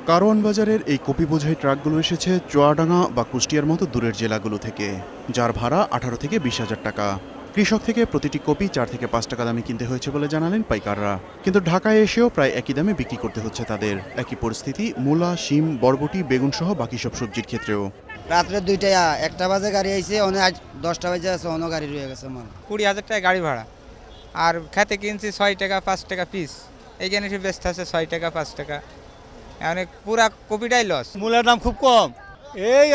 কারওয়ান বাজারের এই কপি বোঝাই ট্রাকগুলো এসেছে চুয়াডাঙ্গা বা কুষ্টিয়ার মতো দূরের জেলাগুলো থেকে, যার ভাড়া 18 থেকে 20,000 টাকা। কৃষক থেকে প্রতিটি কপি 4 থেকে 5 টাকা দামে কিনতে হয়েছে বলে জানালেন পাইকাররা। কিন্তু ঢাকায় এসেও প্রায় একই দামে বিক্রি করতে হচ্ছে তাদের। একই পরিস্থিতি মূলা, শিম, বরবটি, বেগুন সহ বাকি সব সবজির ক্ষেত্রেও। রাত্রে 2টা 1টা বাজে গাড়ি আইছে, অনেক 10টা বাজে আছে, অন্য গাড়ি রয়ে গেছে মাল। 20,000 টাকা গাড়ি ভাড়া, আর খেতে কিনছি 6 টাকা 5 টাকা পিস। এইখানে এসে ব্যস্ত আছে 6 টাকা 5 টাকা, অনেক পুরা কপিটাই লস। মূলের দাম খুব কম, এই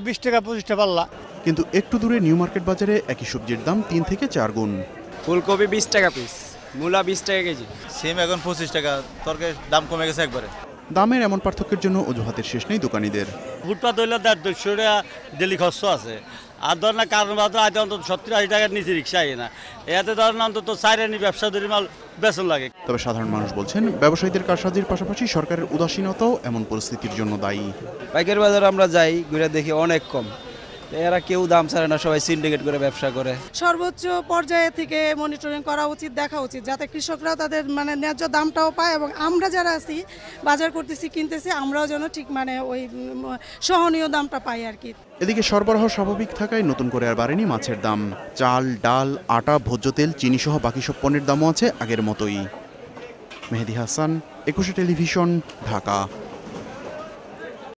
20 টাকা 25 টাকা পাল্লা। কিন্তু একটু দূরে নিউ মার্কেট বাজারে একই সবজির দাম 3 থেকে 4 গুণ। ফুলকপি 20 টাকা পিস, মূলা 20 টাকা কেজি। সিম এখন 25 টাকা, তরকারির দাম কমে গেছে একবারে। দামের এমন পার্থক্যের জন্য অজুহাতের শেষ নেই দোকানিদের। ফুটপাত হইলে 150 টাকা ডেলি খরচ আছে, আর ধর না কারণ বাদ আজ অন্তত 70-80 টাকার নিচে রিক্সা আই না, এতে ধর না অন্তত সাইরানি ব্যবসা ধরে মাল বেতন লাগে। তবে সাধারণ মানুষ বলছেন, ব্যবসায়ীদের কারসাজির পাশাপাশি সরকারের উদাসীনতাও এমন পরিস্থিতির জন্য দায়ী। পাইকারি বাজারে আমরা যাই, ঘুরে দেখি অনেক কম, এরা কেউ দাম ছাড়ে না, সবাই সিন্ডিকেট করে ব্যবসা করে। সর্বোচ্চ পর্যায়ে থেকে মনিটরিং করা উচিত, দেখা উচিত, যাতে কৃষকরাও তাদের ন্যায্য দামটাও পায়, এবং আমরা যারা আছি বাজার করতেছি কিনতেছি আমরাও যেন ঠিক ওই সহনীয় দামটা পাই আর কি। এদিকে সরবরাহ স্বাভাবিক থাকায় নতুন করে আর বাড়েনি মাছের দাম। চাল, ডাল, আটা, ভোজ্য তেল, চিনি সহ বাকি সব পণ্যের দামও আছে আগের মতোই। মেহেদি হাসান, 21 টেলিভিশন, ঢাকা।